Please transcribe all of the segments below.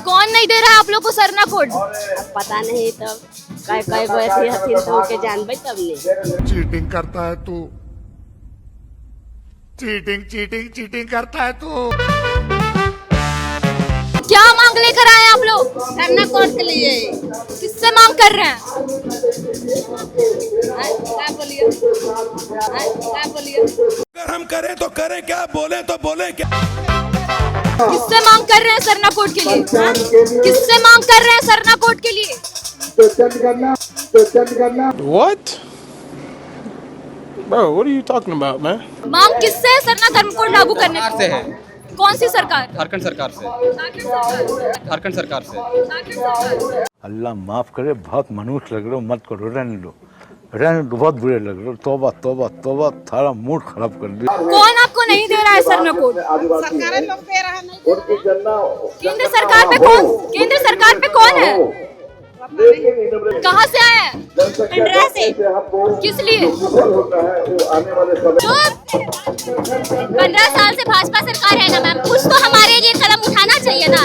कौन नहीं दे रहा है आप लोग को सरना कोड? अब पता नहीं तब कई गो ऐसी हथिन तो के जानबे तब ने। चीटिंग करता है तू, चीटिंग चीटिंग चीटिंग करता है तू। क्या मांग लेकर आए आप लोग? सरना कोड के लिए। किससे मांग कर रहे हैं? क्या बोलिए? क्या बोलिए? अगर हम करें तो करें क्या, बोले तो बोले क्या। किससे मांग कर रहे हैं सरना कोड के लिए? किससे मांग कर रहे हैं सरना कोड के लिए? What? Bro, what are you talking about, man? मांग किससे है सरना धर्म कोड लागू करने सरकार से है। कौन सी सरकार? झारखंड सरकार से। झारखंड सरकार से। अल्लाह माफ करे, बहुत मनुष्य लग रहे हो, मत करो, रहने दो, बहुत बुरे लग रहे हो। तौबा तौबा तौबा, थारा मूड खराब कर दिया। कौन आपको नहीं दे रहा है सरना कोड? सरकार लोग दे रहा नहीं। केंद्र सरकार पे कौन? केंद्र सरकार पे कौन है? कहाँ से आए हैं? इंडिया से। किस लिए? जो 15 साल से भाजपा सरकार है ना मैम, कुछ तो हमारे लिए कदम उठाना चाहिए ना।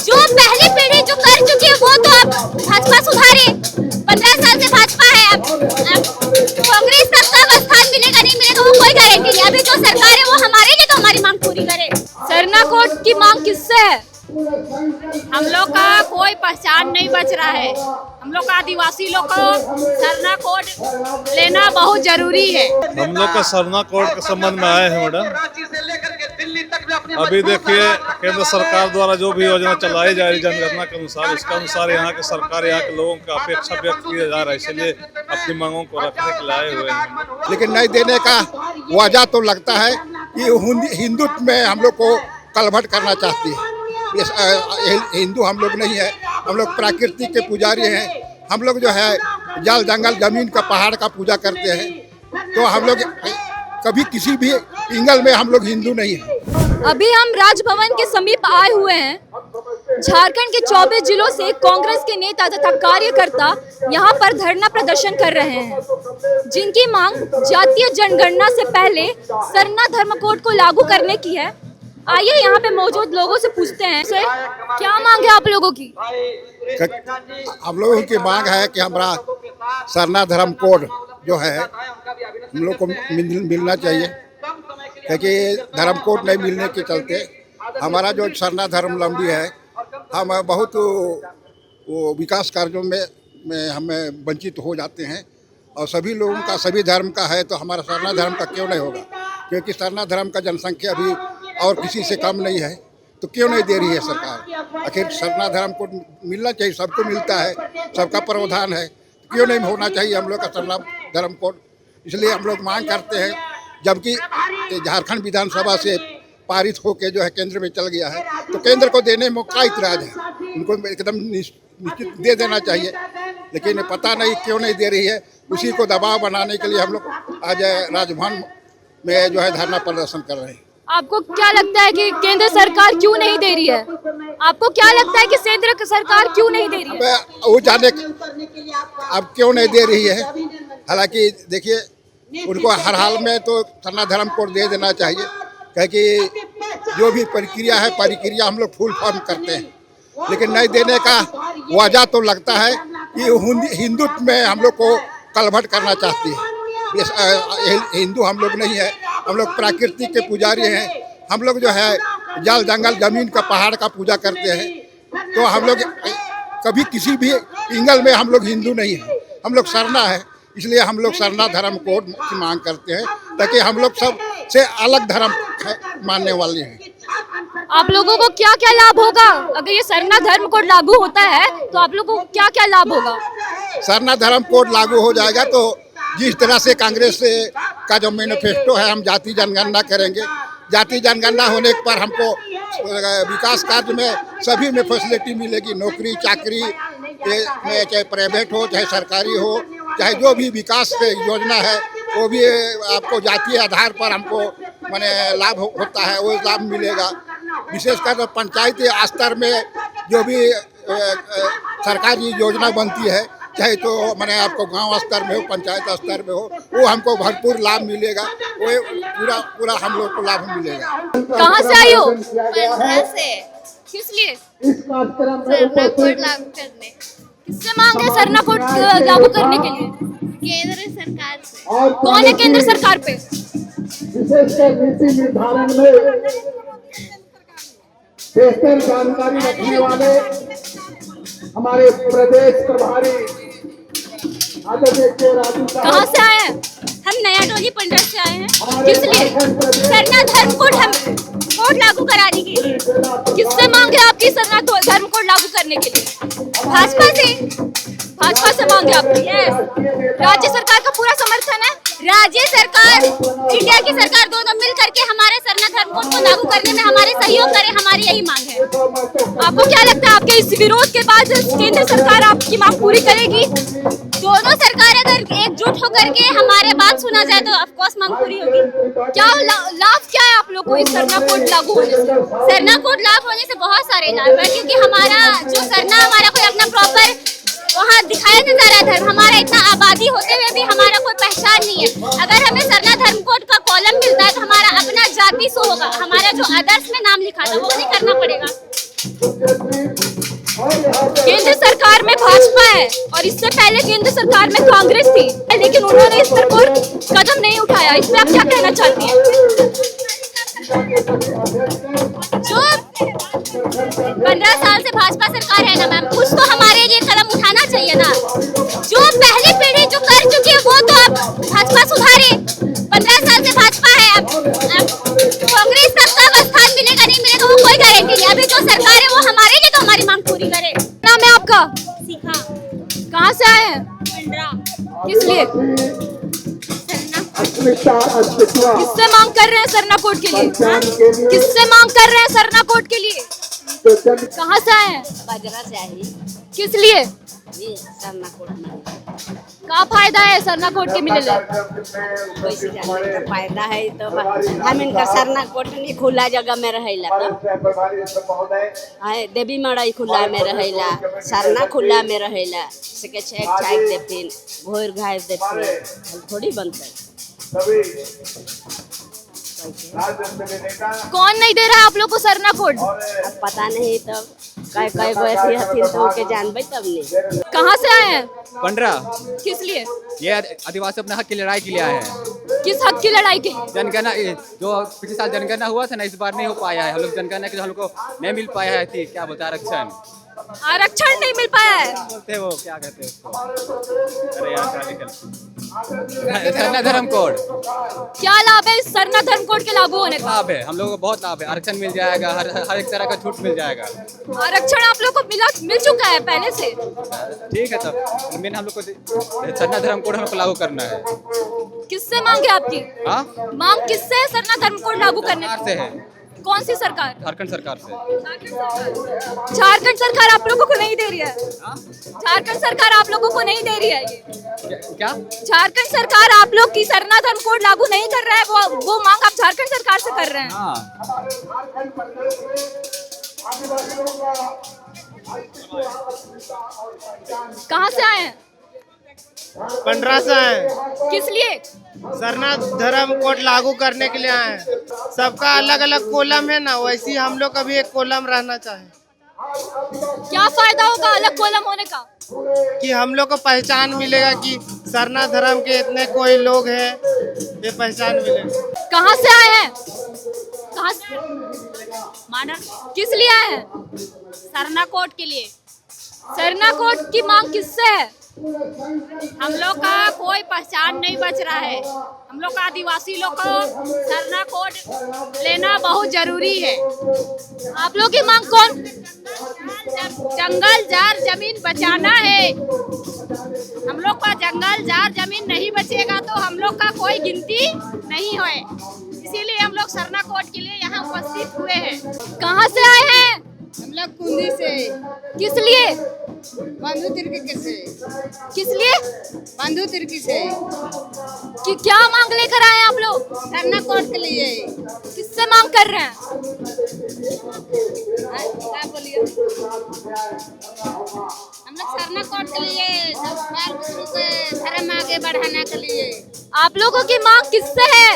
जो पहली पीढ़ी जो कर चुकी है वो तो अब भाजपा सुधारे। 15 साल से भाजपा है, अब कांग्रेस सत्ता का स्थान मिलेगा नहीं मिलेगा वो कोई गारंटी नहीं। अभी जो सरकार है वो हमारे लिए तो हमारी मांग पूरी करे। सरना कोड की मांग किससे है? हम लोग का कोई पहचान नहीं बच रहा है। हम लोग का आदिवासी लोग को सरना कोड लेना बहुत जरूरी है। हम लोग का सरना कोड के संबंध में आए हैं मैडम। अभी देखिए केंद्र सरकार द्वारा जो भी योजना चलाई जा रही जनगणना के अनुसार, इसके अनुसार यहाँ की सरकार यहाँ के लोगों की अपेक्षा व्यक्त किया जा रहा है, इसलिए अपनी मांगों को रखने के लिए आए हुए हैं। लेकिन नहीं देने का वजह तो लगता है कि हिंदुत्व में हम लोग को कलभट करना चाहती है। हिंदू हम लोग नहीं है, हम लोग प्रकृति के पुजारी हैं। हम लोग जो है जल जंगल जमीन का पहाड़ का पूजा करते हैं, तो हम लोग कभी किसी भी एंगल में हम लोग हिंदू नहीं है। अभी हम राजभवन के समीप आए हुए हैं। झारखंड के 24 जिलों से कांग्रेस के नेता तथा कार्यकर्ता यहाँ पर धरना प्रदर्शन कर रहे हैं, जिनकी मांग जातीय जनगणना से पहले सरना धर्म कोड को लागू करने की है। आइए यहाँ पे मौजूद लोगों से पूछते हैं, सर क्या मांग है आप लोगों की? हम लोगों की मांग है कि हमारा सरना धर्म कोड जो है हम लोग को मिलना चाहिए, क्योंकि धर्म कोड नहीं मिलने के चलते हमारा जो सरना धर्म लंबी है, हम बहुत वो विकास कार्यों में हमें वंचित हो जाते हैं। और सभी लोगों का सभी धर्म का है तो हमारा सरना धर्म का क्यों नहीं होगा? क्योंकि सरना धर्म का जनसंख्या भी और किसी से कम नहीं है, तो क्यों नहीं दे रही है सरकार? आखिर सरना धर्म को मिलना चाहिए, सबको मिलता है, सबका प्रावधान है, तो क्यों नहीं होना चाहिए हम लोग का सरना धर्म कोड? इसलिए हम लोग मांग करते हैं, जबकि झारखंड विधानसभा से पारित होकर जो है केंद्र में चल गया है, तो केंद्र को देने में क्या इतराज है? उनको एकदम निश्चित दे देना चाहिए, लेकिन पता नहीं क्यों नहीं दे रही है। उसी को दबाव बनाने के लिए हम लोग आज राजभवन में जो है धरना प्रदर्शन कर रहे हैं। आपको क्या लगता है कि केंद्र सरकार क्यों नहीं दे रही है? आपको क्या लगता है कि केंद्र सरकार क्यों नहीं दे रही है? वो जाने अब क्यों नहीं दे रही है। हालांकि देखिए, उनको हर हाल में तो सरना धर्म कोड दे देना चाहिए, क्योंकि जो भी प्रक्रिया है प्रक्रिया हम लोग फुल फॉर्म करते हैं, लेकिन नहीं देने का वजह तो लगता है कि हिंदुत्व में हम लोग को कलभट करना चाहती है। हिंदू हम लोग नहीं है, हम लोग प्रकृति के पुजारी हैं। हम लोग जो है जल जंगल जमीन का पहाड़ का पूजा करते हैं, तो हम लोग कभी किसी भी एंगल में हम लोग हिंदू नहीं है, हम लोग सरना है। इसलिए हम लोग सरना धर्म कोड की मांग करते हैं, ताकि हम लोग सब से अलग धर्म मानने वाले हैं। आप लोगों को क्या क्या लाभ होगा अगर ये सरना धर्म कोड लागू होता है? तो आप लोगों को क्या क्या लाभ होगा? सरना धर्म कोड लागू हो जाएगा तो जिस तरह से कांग्रेस का जो मैनिफेस्टो है, हम जाति जनगणना करेंगे। जाति जनगणना होने पर हमको विकास कार्य में सभी में फैसिलिटी मिलेगी, नौकरी चाकरी में, चाहे प्राइवेट हो चाहे सरकारी हो, चाहे जो भी विकास योजना है वो भी आपको जातीय आधार पर हमको माने लाभ होता है, वो लाभ मिलेगा। विशेषकर पंचायत स्तर में जो भी सरकारी योजना बनती है, चाहे तो मैंने आपको गांव स्तर में हो पंचायत स्तर में हो, वो हमको भरपूर लाभ मिलेगा, वो पूरा हम लोग को लाभ मिलेगा। कहाँ से आई हो? से। किस लिए? सरना कोड लागू करने, किससे मांग है सरना कोड लागू करने के लिए? केंद्र सरकार से। कौन है केंद्र सरकार पे? विशेषकर नीति निर्धारण में बेहतर जानकारी रखने वाले हमारे प्रदेश प्रभारी आदरणीय के राजू कहाँ से आए हैं? हम नया टोली पंडर से आए हैं। किस लिए? सरना धर्म कोड हम कोड लागू कराने के लिए। किससे मांगे आपकी सरना धर्म कोड लागू करने के लिए? भाजपा से। भाजपा से मांगे आपकी? यस। राज्य सरकार का पूरा समर्थन है। राज्य सरकार, इंडिया की सरकार दोनों मिल करके हमारे सरना धर्म कोड को लागू करने में हमारे सहयोग करे, हमारी यही मांग है। आपको क्या लगता है आपके इस विरोध के बाद केंद्र सरकार आपकी मांग पूरी करेगी? दोनों सरकार अगर एकजुट होकर के हमारे बात सुना जाए तो ऑफकोर्स मांग पूरी होगी। क्या लाभ क्या है आप लोग को इस सरना कोड लागू होने से? सरना कोड लागू होने से बहुत सारे लाभ है, क्योंकि हमारा जो सरना हमारा कोई अपना प्रॉपर वहाँ दिखाया नहीं जा रहा है धर्म। हमारा इतना आबादी होते हुए भी हमारा कोई पहचान नहीं है। अगर हमें सरना धर्म कोड का कॉलम मिलता है तो हमारा अपना जाति शो होगा, हमारा जो आदर्श में नाम लिखा था वो नहीं करना पड़ेगा। केंद्र सरकार में भाजपा है और इससे पहले केंद्र सरकार में कांग्रेस थी, लेकिन उन्होंने इस पर कोई कदम नहीं उठाया। इसमें आप क्या कहना चाहती हैं? जो 15 साल से भाजपा सरकार है ना मैम, कुछ तो हमारे लिए कदम उठाना चाहिए ना। जो पहली पीढ़ी जो कर चुकी है वो तो अब भाजपा सुधारे। 15 साल से भाजपा है, अब कांग्रेस सत्ता का स्थान मिलेगा नहीं मिलेगा वो कोई गारंटी नहीं। अभी जो सरकार है वो हमारे लिए तो हमारी मांग पूरी करे। नाम है आपका? सीखा। कहाँ से आए हैं? पंडरा। किस लिए? किससे मांग कर रहे हैं सरना कोड के लिए? किससे मांग कर रहे हैं सरना कोड के लिए? कहाँ से आए हैं? बाजरा से आई। किस लिए? ये सरना कोड में का फायदा है सरना कोड के मिले? वैसे जानने का फायदा है तो हम इनका सरना कोड नहीं खुला जगह में रहेला है, देवी मड़ई खुला में रहेला, सरना खुला में रहेला, सके छेक छाक देपिन घोर घाय देपिन थोड़ी बनता। कौन नहीं दे रहा है आप लोग को सरना कोड? अब पता नहीं तब काय गो ऐसी हथिन तो के जानबे तब नहीं। कहाँ से आए हैं? पंडरा। किस लिए? ये आदिवासी अपने हक की लड़ाई के लिए आए हैं। किस हक की लड़ाई के? जनगणना जो पिछले साल जनगणना हुआ था ना, इस बार नहीं हो पाया है। हम लोग जनगणना के हम लोग को नहीं मिल पाया है। क्या बोलता है? आरक्षण नहीं मिल पाया है। बोलते हैं वो क्या कहते हैं उसको? अरे यार सरना धर्म कोड। क्या लाभ है इस सरना धर्म कोड के लागू होने का? लाभ है, हम लोगों को बहुत लाभ है। आरक्षण मिल जाएगा, हर एक तरह का छूट मिल जाएगा। आरक्षण आप लोग को मिल चुका है पहले से। ठीक है, तब मेन हम लोग को सरना धर्म कोड हम लोग को लागू करना है। किससे मांगे आपकी? हाँ, मांग किससे है सरना धर्म कोड लागू करने सरकार से है। कौन सी सरकार? झारखंड सरकार से। झारखंड सरकार आप लोगों को नहीं दे रही है? झारखंड सरकार आप लोगों को नहीं दे रही है ये? क्या? झारखंड सरकार आप लोग की सरना धर्म कोड लागू नहीं कर रहा है, वो मांग आप झारखंड सरकार से कर रहे हैं। हाँ। कहाँ से आए हैं? पंडरा से आए। किस लिए? सरना धर्म कोड लागू करने के लिए आए। सबका अलग अलग कोलम है ना, वैसे ही हम लोग का भी एक कोलम रहना चाहिए। क्या फायदा होगा अलग कोलम होने का? कि हम लोग को पहचान मिलेगा कि सरना धर्म के इतने कोई लोग हैं, ये पहचान मिलेगा। कहाँ से आए हैं? कहाँ से? मानर। किस लिए आए हैं? सरना कोड के लिए। सरना कोड की मांग किससे है? हम लोग का कोई पहचान नहीं बच रहा है। हम लोग का आदिवासी लोग को सरना कोड लेना बहुत जरूरी है। आप लोग की मांग कौन? जंगल जार जमीन बचाना है। हम लोग का जंगल जार जमीन नहीं बचेगा तो हम लोग का कोई गिनती नहीं होए, इसीलिए हम लोग सरना कोड के लिए यहाँ उपस्थित हुए हैं। कहाँ से आए हैं? हम लोग कुंदी से। किस लिए? बंधु तिर्की से। किस लिए? बंधु तिर्की से। कि क्या मांग लेकर आए हैं आप लोग? सरना कोड के लिए। किससे मांग कर रहे हैं? क्या बोलिए? हम लोग सरना कोड के लिए बाल बुतरू के धर्म आगे बढ़ाने के लिए। आप लोगों की मांग किससे है?